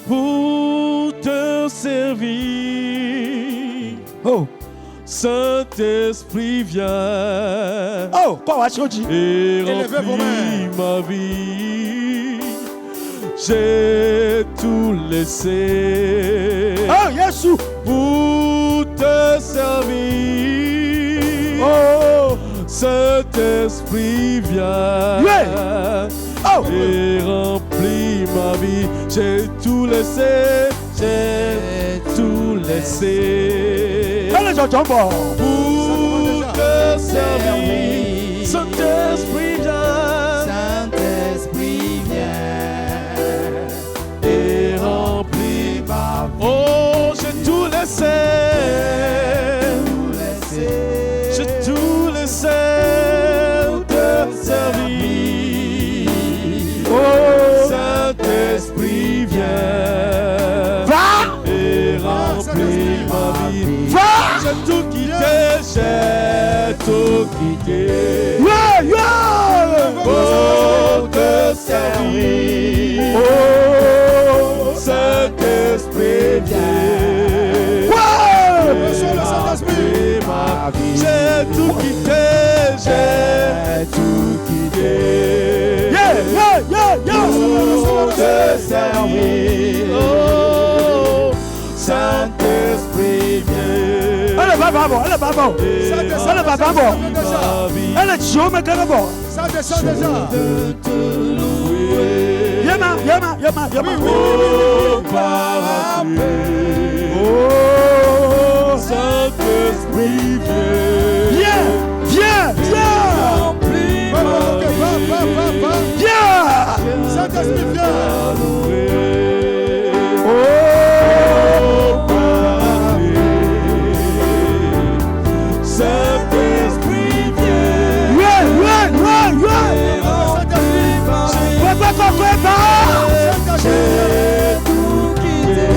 pour te servir. Oh, Saint-Esprit vient. Oh, et remplit ma vie. J'ai tout laissé. Oh, Jésus, pour te servir. Oh, Saint-Esprit vient. Yeah. Oh. Et remplit ma vie. J'ai tout laissé. J'ai tout laissé. Pour te servir. Saint-Esprit vient. Saint-Esprit vient. Et remplit ma vie. Oh, j'ai tout laissé. J'ai tout laissé pour te servir. Oh, Saint-Esprit vient. Va et remplit ma vie. Va. J'ai tout quitté, j'ai tout quitter. Yeah, yeah. Pour te servir. Oh, Saint-Esprit, viens. Monsieur le Saint-Esprit. Ma vie. J'ai tout quitté. J'ai tout quitté. Yeah, yeah, yeah, yeah. Pour te servir. Oh, Saint-Esprit, viens. Allez, papa, bon, allez, papa, bon. Allez, papa, bon. Allez, Dieu me connaît bon. Ça descend déjà. Yama, yama, yama, yama. Oh, Paraclet. Oh, Saint-Esprit, viens. Viens, viens, viens. Viens. Saint-Esprit, viens. Oh, Saint-Esprit, viens. ouais, ouais, ouais, ouais. Papa, papa, J'ai tout quitté.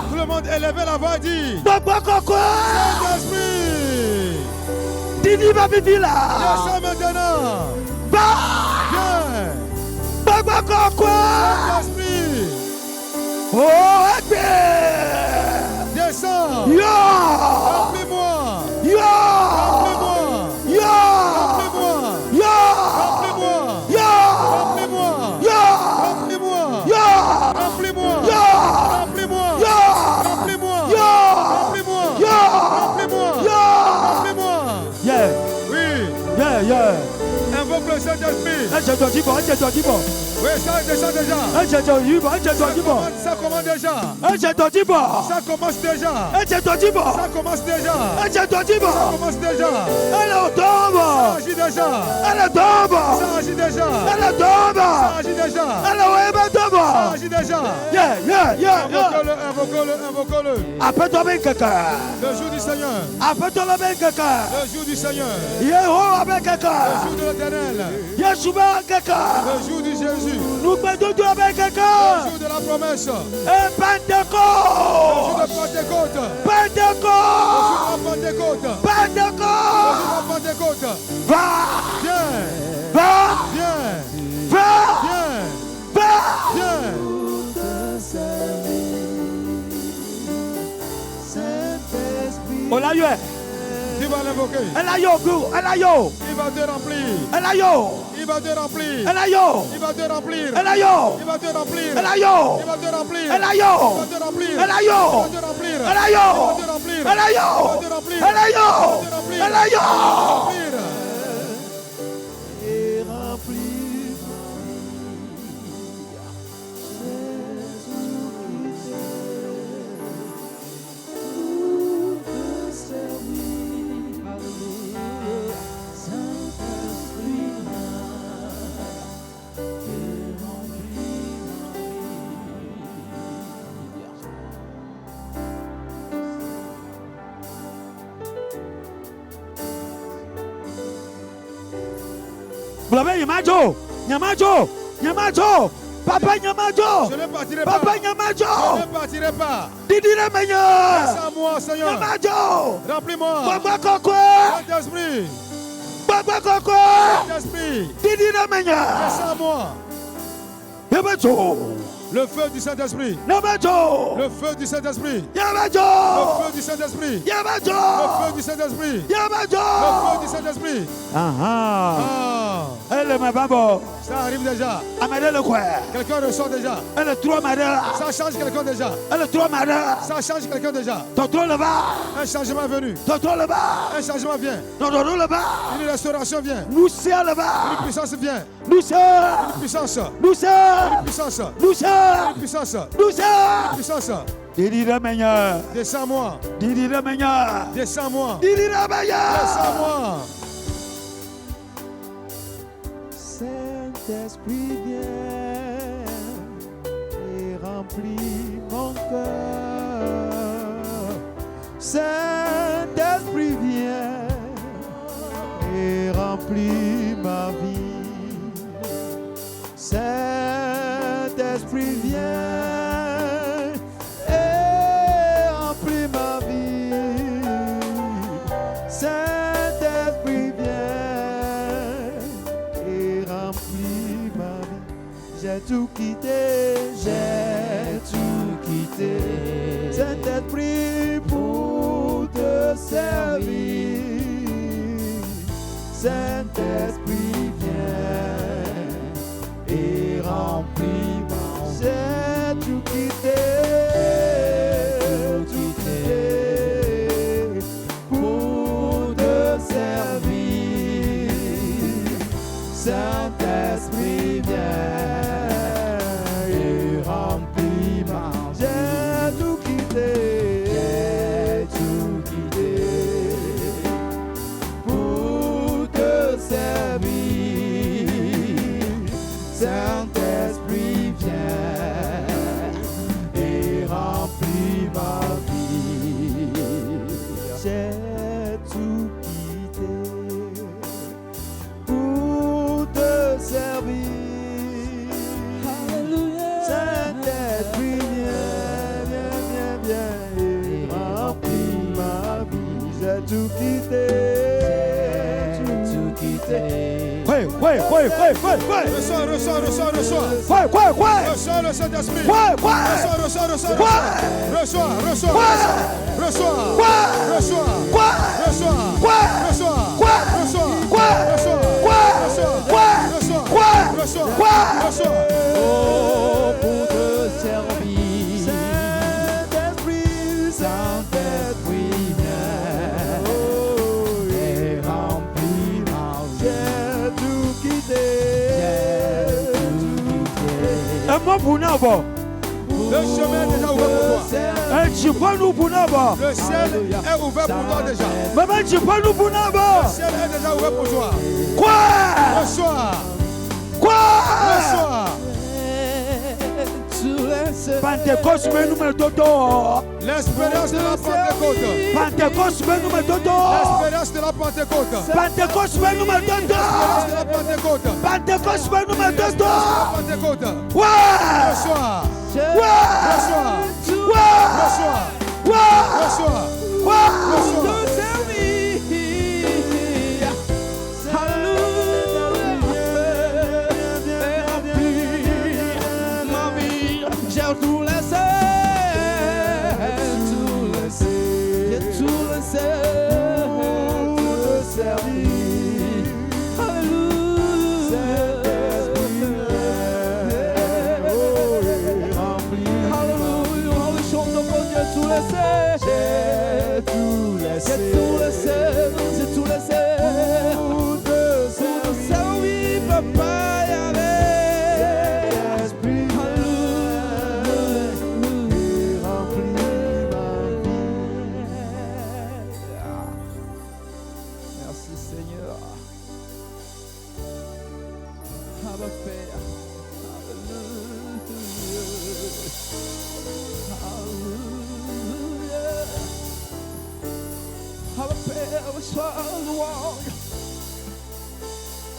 Tout le monde élevait la voix et dit Saint-Esprit, Didi va vivre là. descends maintenant. Viens. Saint-Esprit, Oh, descends. Yo! Remplis-moi. Yo! Remplis-moi. Yo! Remplis-moi. Yo! Remplis-moi. Yo! Remplis-moi. Yo! Remplis-moi. Yo! Remplis-moi. Yo! Remplis-moi. Yo! Remplis-moi. Yo! Invoque le Saint-Esprit. Oui, ça descend déjà. Ça commence déjà. Ça commence déjà. Ça commence déjà. Ça commence déjà. Ça agit déjà. Ça agit déjà. Ça agit déjà. Ça agit déjà. Invoque-le. Le jour du Seigneur. Le jour du Seigneur. Le jour de l'Éternel. Le jour du Jésus. Le jour de la promesse. Le jour de Pentecôte. Le jour de Pentecôte. Viens. Tu vas l'invoquer. Il va te remplir. Il va te remplir. Il va te remplir. Il va te remplir. Il va te remplir. Il va te remplir. Il va te remplir. Il va te remplir. Il va te remplir. Il va te remplir. Il va te remplir. Papa Nyamajo. Je ne partirai pas. Papa Nyamajo. Je ne partirai pas. Didire Menya. Laisse à moi, Seigneur. Nyamajo. Remplis-moi. Baba Koko. Saint-Esprit. Baba Koko. Saint-Esprit. Didire Menya. Laisse à moi. Nyamajo. Le feu du Saint-Esprit. Nyamajo. Le feu du Saint-Esprit. Nyamajo. Le feu du Saint-Esprit. Nyamajo. Le feu du Saint-Esprit. Nyamajo. Le feu du Saint-Esprit. Elle est ma babo. Ça arrive déjà. Amade le quoi? Quelqu'un ressort déjà. Elle est trop malade. Ça change quelqu'un déjà. Elle est trop malade. Ça change quelqu'un déjà. Tonton là-bas. Un changement est venu. Tonton là-bas. Un changement vient. Tonton là-bas. Une restauration vient. Nous sommes là-bas. Une puissance vient. Nous sommes. Une puissance. Nous sommes. Une puissance. Nous sommes. Une puissance. Nous sommes. Une puissance. Didira Menya. Descends-moi. Didira Menya. Descends-moi. Didira Menya. Descends-moi. Saint-Esprit vient et remplit mon cœur. Saint-Esprit vient et remplit ma vie. Saint-Esprit vient et remplit ma vie. Saint-Esprit vient et remplit ma vie. J'ai tout quitté, Saint-Esprit pour te servir. Saint-Esprit vient et remplit ma vie. J'ai tout quitté, pour te servir. Saint-Esprit vient et remplit ma vie. J'ai tout quitté, pour te servir. Saint-Esprit vient et remplit ma vie. J'ai tout quitté pour te servir. Saint-Esprit viens et remplit ma vie. J'ai tout quitté, Reçois. Reçois le Saint-Esprit. Reçois. Pour te servir. Saint-Esprit vient et remplit ma vie. Le chemin est déjà ouvert pour toi. Le ciel est ouvert pour toi déjà. Le ciel est déjà ouvert pour toi. Reçois. Reçois. Pentecôte, L'espérance de la Pentecôte. Pentecôte, L'espérance de la Pentecôte. Pentecôte, L'espérance de la Pentecôte. Pentecôte, Pentecôte. Reçois.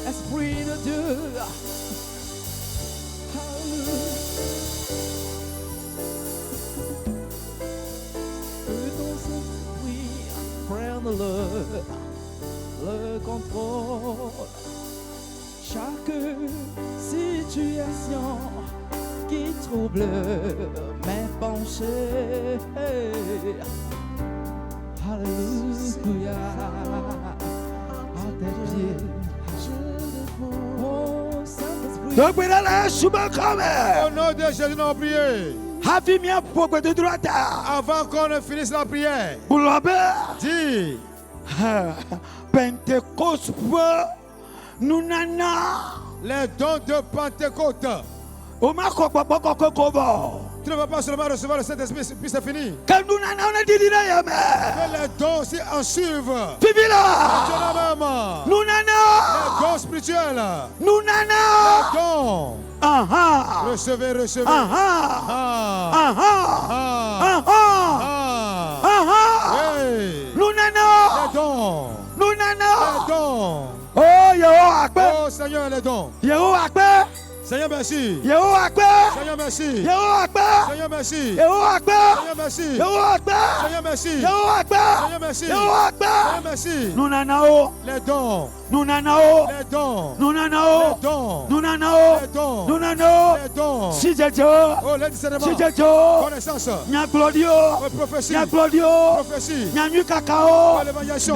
Esprit de Dieu, que ton esprit prenne le contrôle. Chaque situation qui trouble mes pensées. Alléluia. À tes pieds. Au nom de Jésus, nous prions. Avant qu'on ne finisse la prière, dis Pentecôte, nous nana. Les dons de Pentecôte. Tu ne vas pas seulement recevoir le Saint-Esprit, puis c'est fini. Que les dons aussi en suivent. Les dons spirituels. Les dons. Recevez. Les dons. Oh Seigneur, les dons. Seigneur, merci. Seigneur, merci. Seigneur, merci. Seigneur, merci. Seigneur, merci. Seigneur, merci. Seigneur, merci. Les dons. Les dons. Les dons. Oh, les discernements. Connaissance. Prophétie. Évaluation.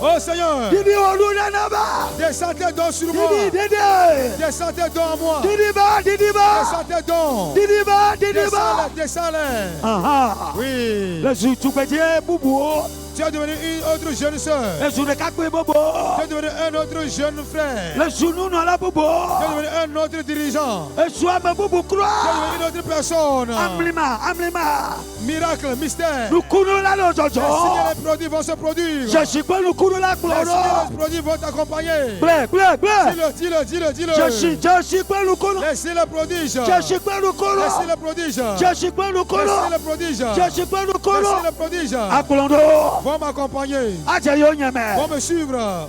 Oh Seieur. Descends tes dons sur moi. Descends tes dons en moi. Descends tes dons. Descends-les. Oui. Tu es devenu une autre jeune soeur. Tu es devenu un autre jeune frère. Tu es devenu un autre dirigeant. Tu es devenu une autre personne. Miracle, mystère. Les signes et les produits vont se produire. Les signes et les produits vont t'accompagner. Dis-le. Les signes et les prodiges. Les signes et les prodiges. Vont m'accompagner. Vont me suivre. Vont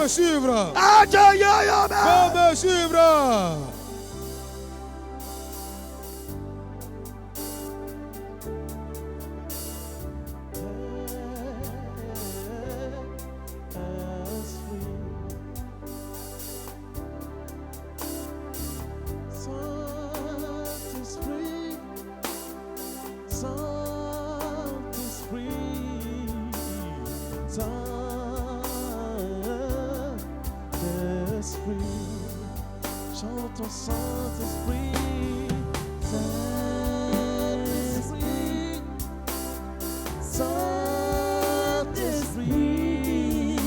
me suivre. Chante Saint-Esprit, Saint-Esprit, Saint-Esprit,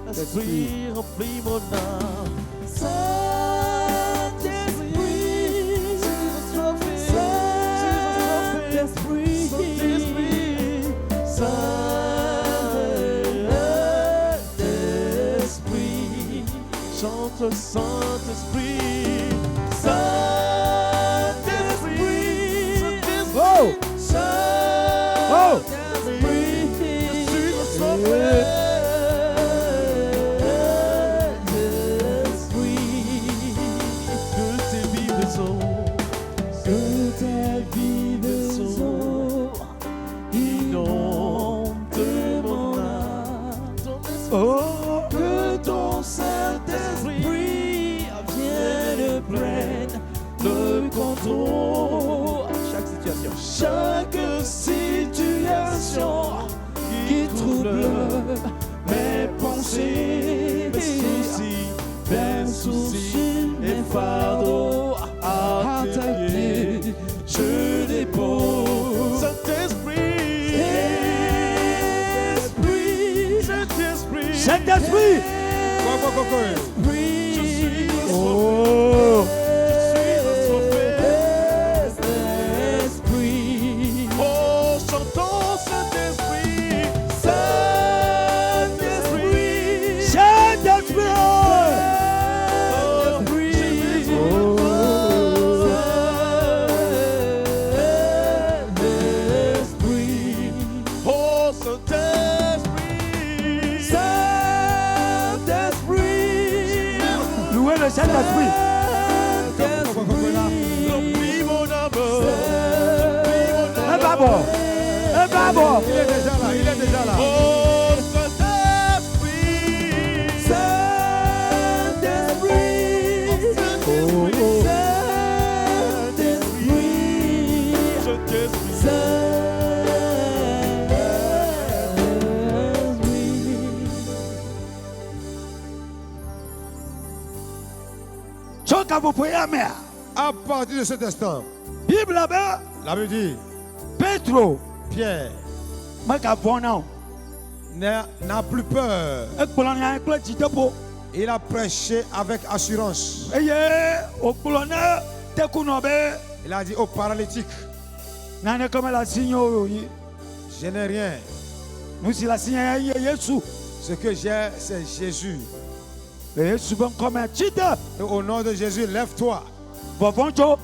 Saint-Esprit, remplis mon âme. Saint-Esprit, Saint-Esprit, Saint-Esprit, chante le Saint-Esprit, Saint-Esprit, Saint-Esprit, je suis le Saint-Esprit. que ton Saint-Esprit vienne prenne le contrôle. Chaque situation qui trouble mes pensées, mes soucis, mes fardeaux à tes pieds, je dépose. Saint-Esprit, Je suis le oh, Saint-Esprit. Oh, chantons Saint-Esprit, Saint-Esprit, Saint-Esprit, oh, Saint-Esprit, louez le Saint-Esprit. remplis mon âme, Un babo, un babo. Il est déjà là, il est déjà là. oh, Saint-Esprit, je t'esprit. Choka vous priez, mais À partir de cet instant, Bible là-bas, la Bible dit, Petro, Pierre ma cabona, n'a plus peur. un colonel, un club de peau. Il a prêché avec assurance. Et au colonel, t'es connommé, Il a dit aux paralytiques, n'en comme la signe, je n'ai rien. nous si la signe, Jésus. Ce que j'ai, c'est Jésus. Et souvent comme un titre, Et au nom de Jésus, lève-toi. Bobonjo,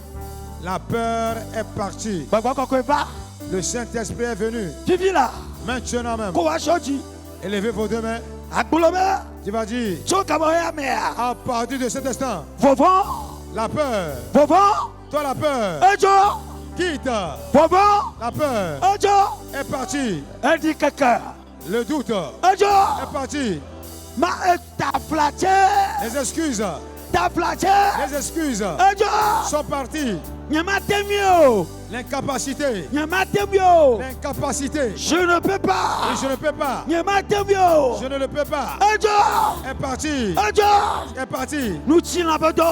La peur est partie. Baba Kokoba, Le Saint-Esprit est venu. tu vis là, Maintenant même, Kowa Shoji, élevez vos deux mains. Akulome, Tu vas dire, Choka Moya Mea, à partir de cet instant, Vovon, la peur, Vovon, toi la peur, Ejo, quitte. Vovon, La peur Ejo, est partie. Edi Kaka, Le doute Ejo, est parti. ma ta flatté, Les excuses, ta flatté, les excuses Ejo, sont parties. Nyamatemio, L'incapacité, Nyamatemio, l'incapacité. je ne peux pas, Et je ne peux pas. Nyamatemio, Je ne le peux pas. Ejo, Est parti. Ejo, Est parti. nous tirons la Les bateau,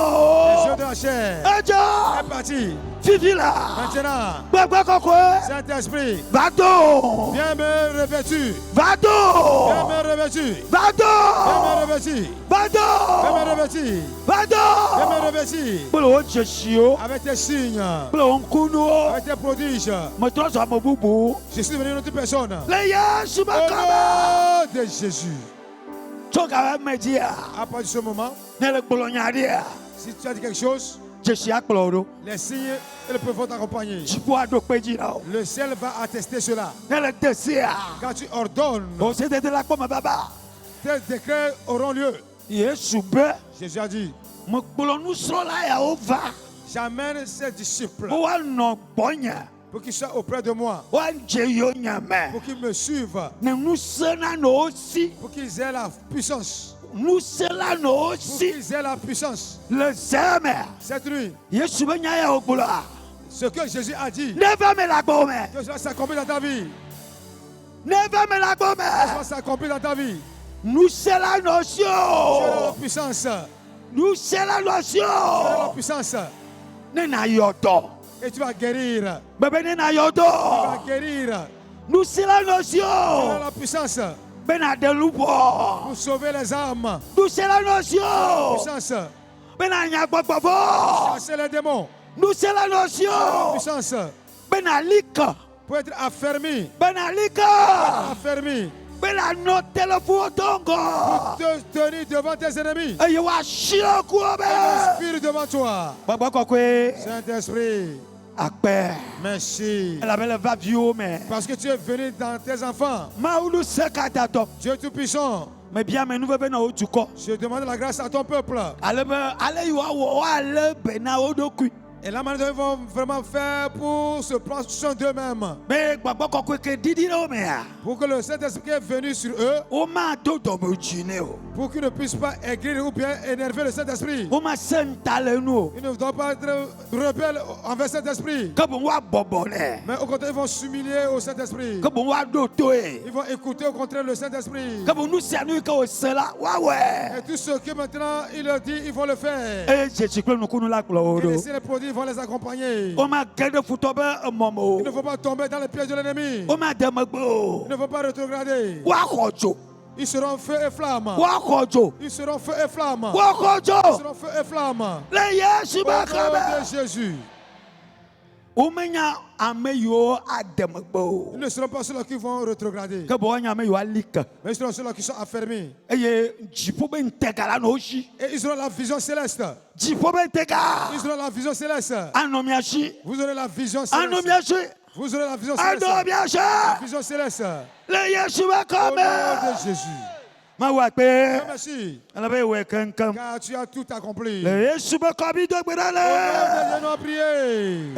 yeux de la chair. Ejo, Est parti. Fifi là, Maintenant, Baba Koko, Saint-Esprit, Bateau, viens me revêtir. Viens Bateau, me revêtir. Viens Bateau, me revêtir. Viens me Bateau, revêtir. Viens Bateau, me revêtir. Bolo Cheshio, Avec tes signes, Bolo Kuno, avec tes prodiges. Motos à Mobubu, Je suis devenu une autre personne. Leya Au Subakaba, nom de Jésus. Choka Media, À partir de ce moment, Nele Bolognaria, si tu as dit quelque chose, Jeshia Cloro, les signes et le peuvent vont t'accompagner. Chipua Dokpejirao, Le ciel va attester cela. Nele Tessia, Quand tu ordonnes, on s'est de la Koma Baba, tes décrets auront lieu. Yesube, Jésus a dit, Mokbolonu Sola Yaova, j'amène ses disciples Oano Bonya, pour qu'ils soient auprès de moi, Wan Jeyo Nyame, pour qu'ils me suivent, nous sena no aussi, pour qu'ils aient la puissance, nous sela no pour aussi, qu'ils aient la puissance. le Zeme, Cette nuit, Yesube Nyaya Ogbula, ce que Jésus a dit, never me la gome, que cela s'accomplit dans ta vie. never me la Que gome, cela s'accomplit dans ta vie. nous sela Tu as la notion, puissance. Tu nous sela as la notion, puissance. Nena Yoto, Et tu vas guérir. bébé na yodo. Tu vas guérir. Nous c'est la notion. Tu la puissance. Bena de loupo. Pour sauver les âmes. Nous c'est la notion. Puissance. Bena nyagbogbofo. Chasser les démons. Nous c'est la notion. Puissance. Bena lika. Pour être affermi. Bena lika. Affermi. Bena no téléphone tongo. Te tenir devant tes ennemis. Aye wa shiro kuobe. Spirit devant toi. Baba kokwe. Saint-Esprit. Akpe. Merci. Elle avait le vavio mais. Parce que tu es venu dans tes enfants. Maulu sekatato. Dieu Tout-Puissant. Mais bien mais nous venons au tuko. Je demande la grâce à ton peuple. Ale yo wa ale bena odokui. Et la manière dont ils vont vraiment faire pour se prendre soin d'eux-mêmes. Mais baba kokwe ke didiro me ya. Pour que le Saint-Esprit est venu sur eux. O ma do dobo chineo. Pour qu'ils ne puissent pas aigrir ou bien énerver le Saint-Esprit. O ma sentale no. Ils ne doivent pas être rebelles envers le Saint-Esprit. Que bon wa bobole. Mais au contraire, ils vont s'humilier au Saint-Esprit. Que bon wa do toe. Ils vont écouter au contraire le Saint-Esprit. Que bon nous sanu que o cela. Wa ouais. Et tout ce que maintenant il leur dit, ils vont le faire. Et Jésus Christ nous kunu la Et gloire. laisser les produits, ils vont les accompagner. O ma gede futobe momo. Il ne faut pas tomber dans les pièges de l'ennemi. O ma demagbo. Il ne faut pas rétrograder. Wa khojo. Ils seront feu et flamme. Wa khojo. Ils seront feu et flamme. Wa khojo. Ils seront feu et flamme. Le Yesu Au ba nom kabe. de Jésus. O menya ameyo ademagbo. Ils ne seront pas ceux-là qui vont rétrograder. Que bon nya ameyo alika. Mais ils seront ceux-là qui sont affermis. Eye jipo be ntegala no shi. Et ils auront la vision céleste. Jipo be ntega. Ils auront la vision céleste. Anomiashi. Vous aurez la vision céleste. Anomiashi. Vous aurez la vision céleste. Anomiashi. La vision céleste. Le Yesu ba Au kabe. nom de Jésus. Ma wa pe. Merci. Ala be we kankam. Car tu as tout accompli. Le Yesu ba kabi do Au nom de gbedale. Jésus, nous prions.